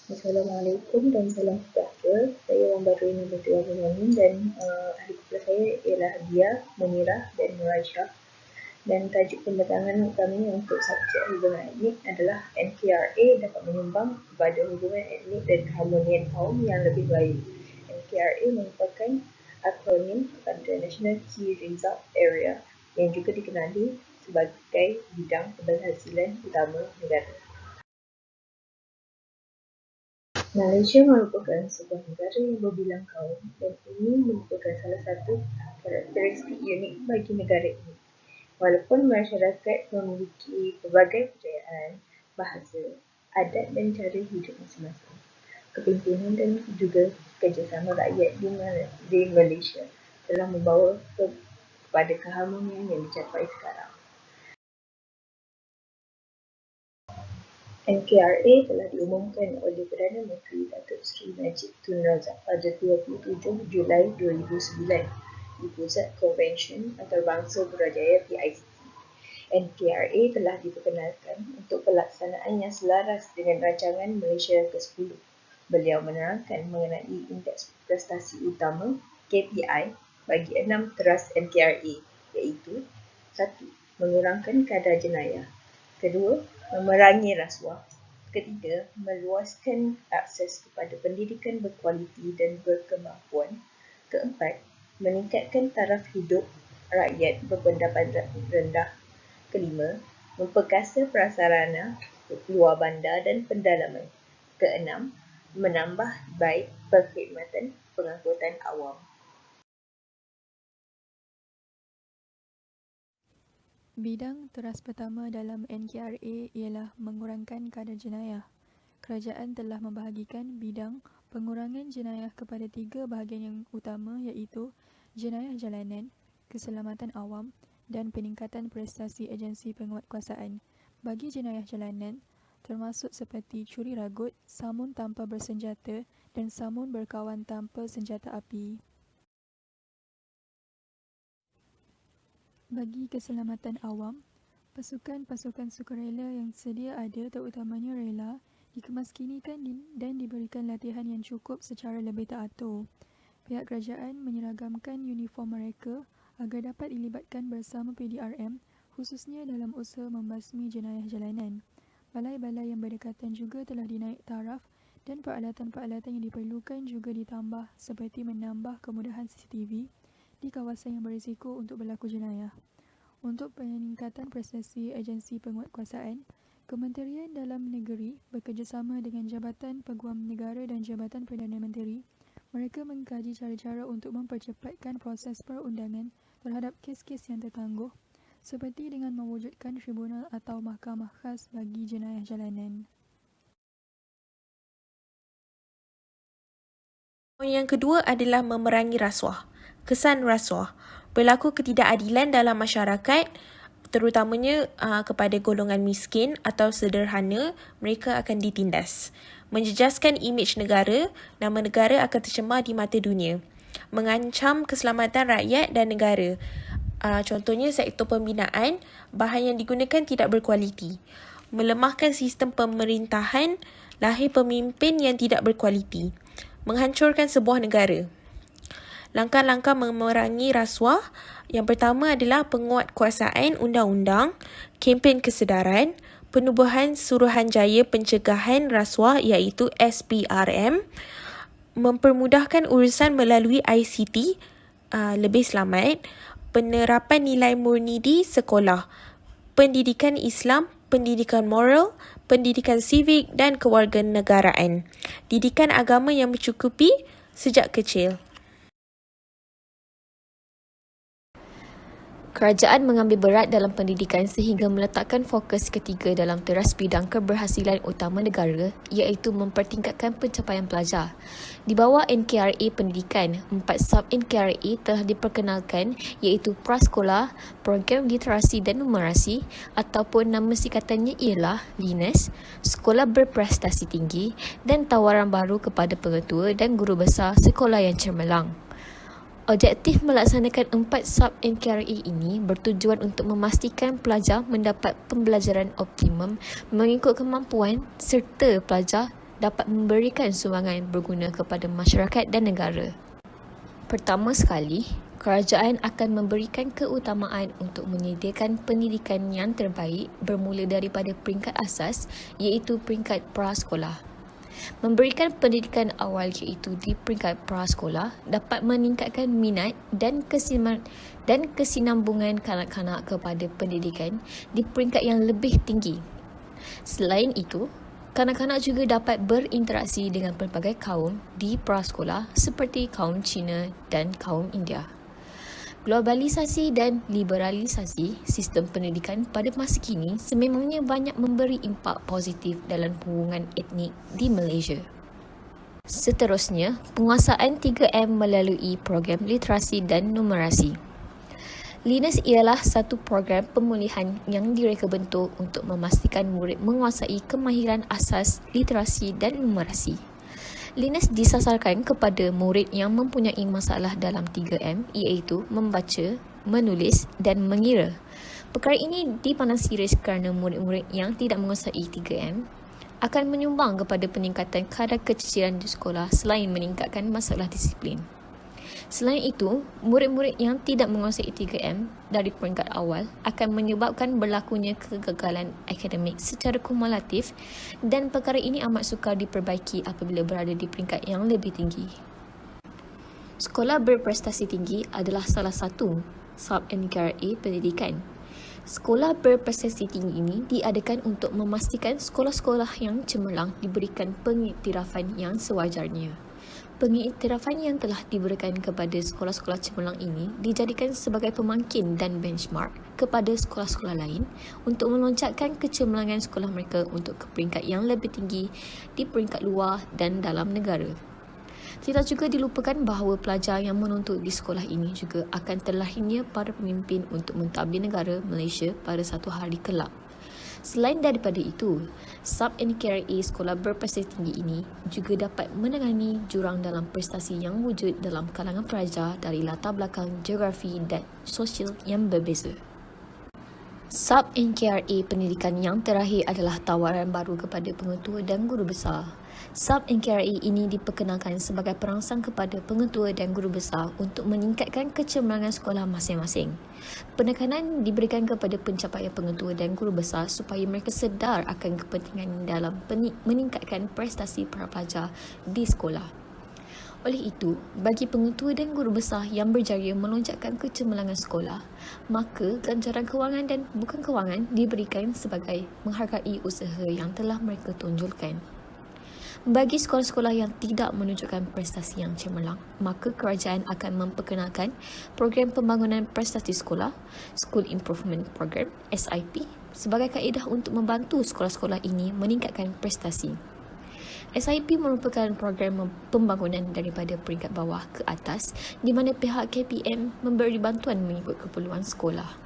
Assalamualaikum dan salam sejahtera. Saya orang baru ini berdua Amin dan ahli kumpulan saya ialah Dia, Munirah dan Murasyah. Dan tajuk pembentangan utamanya untuk subjek hubungan etnik adalah NKRA dapat menyumbang kepada hubungan etnik dan keharmonian kaum yang lebih baik. NKRA merupakan akronim kepada National Key Result Area yang juga dikenali sebagai bidang keberhasilan utama negara. Malaysia merupakan sebuah negara yang berbilang kaum dan ini merupakan salah satu karakteristik unik bagi negara ini. Walaupun masyarakat memiliki pelbagai kejayaan, bahasa, adat dan cara hidup masing-masing, kepimpinan dan juga kerjasama rakyat di Malaysia telah membawa kepada keharmonian yang dicapai sekarang. NKRA telah diumumkan oleh Perdana Menteri Datuk Seri Najib Tun Razak pada 27 Julai 2009 di Pusat Konvensyen Antarabangsa Putrajaya PICC. NKRA telah diperkenalkan untuk pelaksanaan yang selaras dengan rancangan Malaysia ke-10. Beliau menerangkan mengenai indeks prestasi utama KPI bagi 6 teras NKRA iaitu 1. Mengurangkan kadar jenayah. Kedua, memerangi rasuah. Ketiga, meluaskan akses kepada pendidikan berkualiti dan berkemampuan. Keempat, meningkatkan taraf hidup rakyat berpendapatan rendah. Kelima, memperkasa prasarana luar bandar dan pendalaman. Keenam, menambah baik perkhidmatan pengangkutan awam. Bidang teras pertama dalam NKRA ialah mengurangkan kadar jenayah. Kerajaan telah membahagikan bidang pengurangan jenayah kepada 3 bahagian yang utama iaitu jenayah jalanan, keselamatan awam dan peningkatan prestasi agensi penguatkuasaan. Bagi jenayah jalanan, termasuk seperti curi ragut, samun tanpa bersenjata dan samun berkawan tanpa senjata api. Bagi keselamatan awam, pasukan-pasukan sukarela yang sedia ada terutamanya rela dikemaskinikan dan diberikan latihan yang cukup secara lebih teratur. Pihak kerajaan menyeragamkan uniform mereka agar dapat dilibatkan bersama PDRM khususnya dalam usaha membasmi jenayah jalanan. Balai-balai yang berdekatan juga telah dinaik taraf dan peralatan-peralatan yang diperlukan juga ditambah seperti menambah kemudahan CCTV di kawasan yang berisiko untuk berlaku jenayah. Untuk peningkatan prestasi agensi penguatkuasaan, Kementerian Dalam Negeri bekerjasama dengan Jabatan Peguam Negara dan Jabatan Perdana Menteri, mereka mengkaji cara-cara untuk mempercepatkan proses perundangan terhadap kes-kes yang tertangguh, seperti dengan mewujudkan tribunal atau mahkamah khas bagi jenayah jalanan. Yang kedua adalah memerangi rasuah. Kesan rasuah. Berlaku ketidakadilan dalam masyarakat, terutamanya kepada golongan miskin atau sederhana, mereka akan ditindas. Menjejaskan imej negara, nama negara akan tercemar di mata dunia. Mengancam keselamatan rakyat dan negara. Contohnya sektor pembinaan, bahan yang digunakan tidak berkualiti. Melemahkan sistem pemerintahan, lahir pemimpin yang tidak berkualiti. Menghancurkan sebuah negara. Langkah-langkah memerangi rasuah, yang pertama adalah penguatkuasaan undang-undang, kempen kesedaran, penubuhan Suruhanjaya Pencegahan Rasuah iaitu SPRM, mempermudahkan urusan melalui ICT, lebih selamat, penerapan nilai murni di sekolah, pendidikan Islam, pendidikan moral, pendidikan sivik dan kewarganegaraan, didikan agama yang mencukupi sejak kecil. Kerajaan mengambil berat dalam pendidikan sehingga meletakkan fokus ketiga dalam teras bidang keberhasilan utama negara iaitu mempertingkatkan pencapaian pelajar. Di bawah NKRA Pendidikan, 4 sub-NKRA telah diperkenalkan iaitu Prasekolah, Program Literasi dan Numerasi ataupun nama singkatannya ialah LINUS, Sekolah Berprestasi Tinggi dan tawaran baru kepada pengetua dan guru besar sekolah yang cemerlang. Objektif melaksanakan 4 sub-NKRA ini bertujuan untuk memastikan pelajar mendapat pembelajaran optimum mengikut kemampuan serta pelajar dapat memberikan sumbangan berguna kepada masyarakat dan negara. Pertama sekali, kerajaan akan memberikan keutamaan untuk menyediakan pendidikan yang terbaik bermula daripada peringkat asas iaitu peringkat prasekolah. Memberikan pendidikan awal iaitu di peringkat prasekolah dapat meningkatkan minat dan kesinambungan kanak-kanak kepada pendidikan di peringkat yang lebih tinggi. Selain itu, kanak-kanak juga dapat berinteraksi dengan pelbagai kaum di prasekolah seperti kaum Cina dan kaum India. Globalisasi dan liberalisasi sistem pendidikan pada masa kini sememangnya banyak memberi impak positif dalam hubungan etnik di Malaysia. Seterusnya, penguasaan 3M melalui program literasi dan numerasi. LINUS ialah satu program pemulihan yang direka bentuk untuk memastikan murid menguasai kemahiran asas literasi dan numerasi. LINUS disasarkan kepada murid yang mempunyai masalah dalam 3M iaitu membaca, menulis dan mengira. Perkara ini dipandang serius kerana murid-murid yang tidak menguasai 3M akan menyumbang kepada peningkatan kadar keciciran di sekolah selain meningkatkan masalah disiplin. Selain itu, murid-murid yang tidak menguasai 3M dari peringkat awal akan menyebabkan berlakunya kegagalan akademik secara kumulatif dan perkara ini amat sukar diperbaiki apabila berada di peringkat yang lebih tinggi. Sekolah berprestasi tinggi adalah salah satu sub-NKRA pendidikan. Sekolah berprestasi tinggi ini diadakan untuk memastikan sekolah-sekolah yang cemerlang diberikan pengiktirafan yang sewajarnya. Pengiktirafan yang telah diberikan kepada sekolah-sekolah cemerlang ini dijadikan sebagai pemangkin dan benchmark kepada sekolah-sekolah lain untuk meloncatkan kecemerlangan sekolah mereka untuk ke peringkat yang lebih tinggi di peringkat luar dan dalam negara. Tidak juga dilupakan bahawa pelajar yang menuntut di sekolah ini juga akan terlahirnya para pemimpin untuk mentadbir negara Malaysia pada satu hari kelak. Selain daripada itu, sub-NKRA sekolah berprestasi tinggi ini juga dapat menangani jurang dalam prestasi yang wujud dalam kalangan pelajar dari latar belakang geografi dan sosial yang berbeza. Sub-NKRA pendidikan yang terakhir adalah tawaran baru kepada pengetua dan guru besar. Sub-NKRA ini diperkenalkan sebagai perangsang kepada pengetua dan guru besar untuk meningkatkan kecemerlangan sekolah masing-masing. Penekanan diberikan kepada pencapaian pengetua dan guru besar supaya mereka sedar akan kepentingan dalam meningkatkan prestasi para pelajar di sekolah. Oleh itu, bagi pengetua dan guru besar yang berjaya melonjakkan kecemerlangan sekolah, maka ganjaran kewangan dan bukan kewangan diberikan sebagai menghargai usaha yang telah mereka tonjolkan. Bagi sekolah-sekolah yang tidak menunjukkan prestasi yang cemerlang, maka kerajaan akan memperkenalkan program pembangunan prestasi sekolah, School Improvement Program, SIP, sebagai kaedah untuk membantu sekolah-sekolah ini meningkatkan prestasi. SIP merupakan program pembangunan daripada peringkat bawah ke atas di mana pihak KPM memberi bantuan mengikut keperluan sekolah.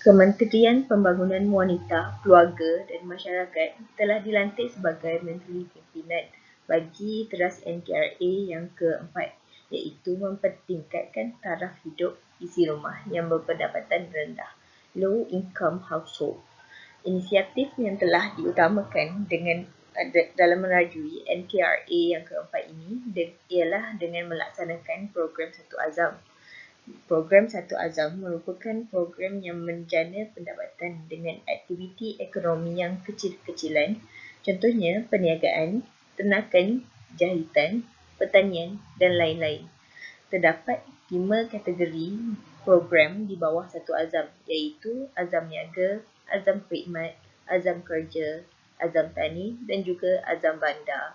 Kementerian Pembangunan Wanita, Keluarga dan Masyarakat telah dilantik sebagai Menteri Pimpinan bagi teras NKRA yang keempat, iaitu mempertingkatkan taraf hidup isi rumah yang berpendapatan rendah, low income household. Inisiatif yang telah diutamakan dalam merajui NKRA yang keempat ini ialah dengan melaksanakan program Satu Azam. Program Satu Azam merupakan program yang menjana pendapatan dengan aktiviti ekonomi yang kecil-kecilan, contohnya perniagaan, ternakan, jahitan, pertanian dan lain-lain. Terdapat 5 kategori program di bawah Satu Azam, iaitu Azam Niaga, Azam Khidmat, Azam Kerja, Azam Tani dan juga Azam Bandar.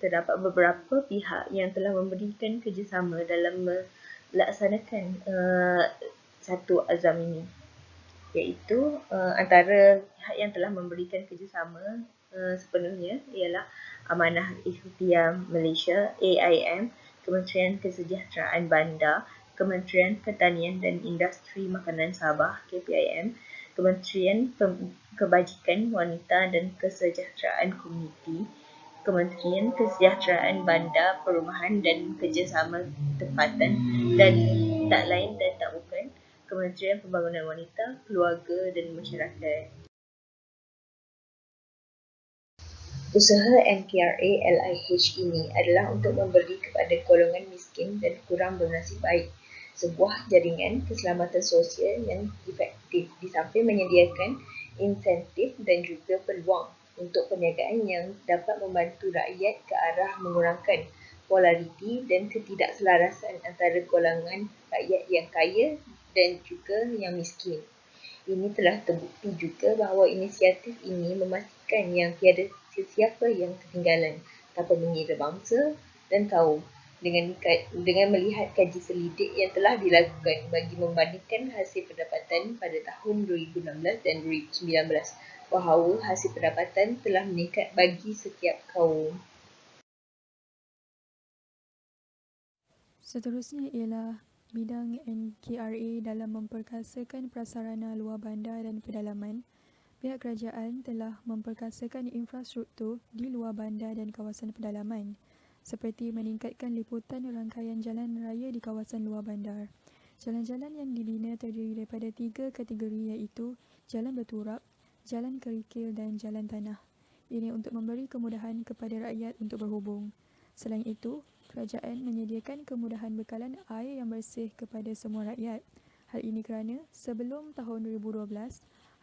Terdapat beberapa pihak yang telah memberikan kerjasama dalam melaksanakan Satu Azam ini, iaitu antara pihak yang telah memberikan kerjasama sepenuhnya ialah Amanah Ikhtiar Malaysia AIM, Kementerian Kesejahteraan Bandar, Kementerian Pertanian dan Industri Makanan Sabah KPIM, Kementerian Kebajikan Wanita dan Kesejahteraan Komuniti, Kementerian Kesejahteraan Bandar, Perumahan dan Kerjasama Tempatan dan tak lain dan tak bukan Kementerian Pembangunan Wanita, Keluarga dan Masyarakat. Usaha NKRA LIH ini adalah untuk memberi kepada golongan miskin dan kurang bernasib baik sebuah jaringan keselamatan sosial yang efektif di samping menyediakan insentif dan juga peluang untuk perniagaan yang dapat membantu rakyat ke arah mengurangkan polariti dan ketidakselarasan antara golongan rakyat yang kaya dan juga yang miskin. Ini telah terbukti juga bahawa inisiatif ini memastikan yang tiada sesiapa yang ketinggalan tanpa mengira bangsa dan kaum dengan melihat kaji selidik yang telah dilakukan bagi membandingkan hasil pendapatan pada tahun 2016 dan 2019 bahawa hasil pendapatan telah meningkat bagi setiap kaum. Seterusnya ialah bidang NKRA dalam memperkasakan prasarana luar bandar dan pedalaman. Pihak kerajaan telah memperkasakan infrastruktur di luar bandar dan kawasan pedalaman, seperti meningkatkan liputan rangkaian jalan raya di kawasan luar bandar. Jalan-jalan yang dibina terdiri daripada 3 kategori iaitu jalan berturap, jalan kerikil dan jalan tanah. Ini untuk memberi kemudahan kepada rakyat untuk berhubung. Selain itu, kerajaan menyediakan kemudahan bekalan air yang bersih kepada semua rakyat. Hal ini kerana sebelum tahun 2012,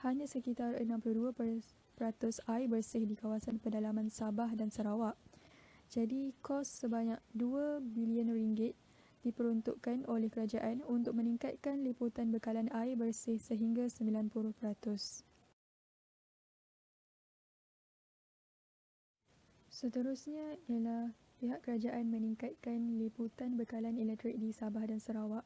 hanya sekitar 62% air bersih di kawasan pedalaman Sabah dan Sarawak. Jadi, kos sebanyak 2 bilion ringgit diperuntukkan oleh kerajaan untuk meningkatkan liputan bekalan air bersih sehingga 90%. Seterusnya ialah pihak kerajaan meningkatkan liputan bekalan elektrik di Sabah dan Sarawak.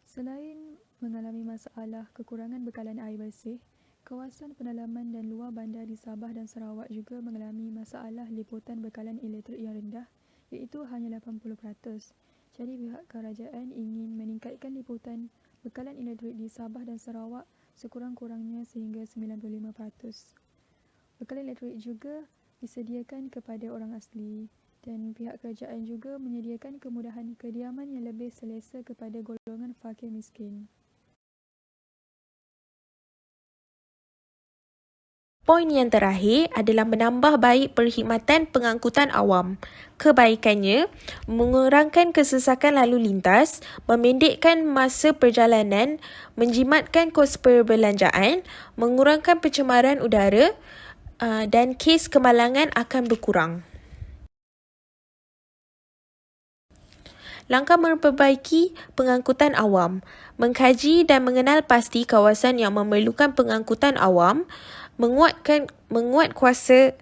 Selain mengalami masalah kekurangan bekalan air bersih, kawasan pedalaman dan luar bandar di Sabah dan Sarawak juga mengalami masalah liputan bekalan elektrik yang rendah, iaitu hanya 80%. Jadi pihak kerajaan ingin meningkatkan liputan bekalan elektrik di Sabah dan Sarawak sekurang-kurangnya sehingga 95%. Bekalan elektrik juga disediakan kepada orang asli dan pihak kerajaan juga menyediakan kemudahan kediaman yang lebih selesa kepada golongan fakir miskin. Poin yang terakhir adalah menambah baik perkhidmatan pengangkutan awam. Kebaikannya, mengurangkan kesesakan lalu lintas, memendekkan masa perjalanan, menjimatkan kos perbelanjaan, mengurangkan pencemaran udara dan kes kemalangan akan berkurang. Langkah memperbaiki pengangkutan awam, mengkaji dan mengenal pasti kawasan yang memerlukan pengangkutan awam, menguatkuasakan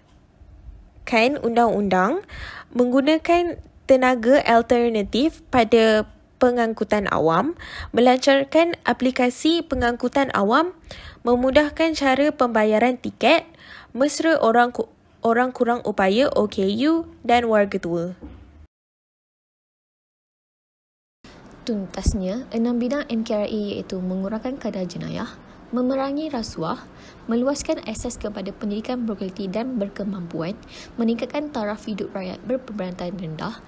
undang-undang, menggunakan tenaga alternatif pada pengangkutan awam, melancarkan aplikasi pengangkutan awam, memudahkan cara pembayaran tiket, mesra orang kurang upaya OKU dan warga tua. Tuntasnya, 6 bidang NKRA iaitu mengurangkan kadar jenayah, memerangi rasuah, meluaskan akses kepada pendidikan berkualiti dan berkemampuan, meningkatkan taraf hidup rakyat berpemberantahan rendah,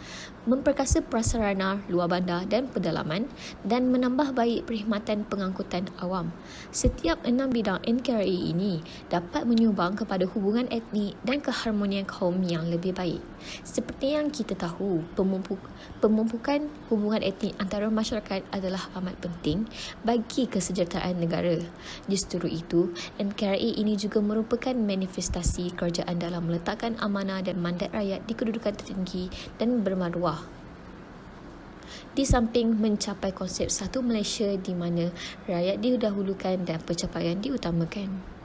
memperkasa prasarana luar bandar dan pedalaman, dan menambah baik perkhidmatan pengangkutan awam. Setiap 6 bidang NKRA ini dapat menyumbang kepada hubungan etnik dan keharmonian kaum yang lebih baik. Seperti yang kita tahu, pemumpukan hubungan etnik antara masyarakat adalah amat penting bagi kesejahteraan negara. Justru itu, NKRA ini juga merupakan manifestasi kerajaan dalam meletakkan amanah dan mandat rakyat di kedudukan tertinggi dan bermaruah. Di samping mencapai konsep satu Malaysia di mana rakyat didahulukan dan pencapaian diutamakan.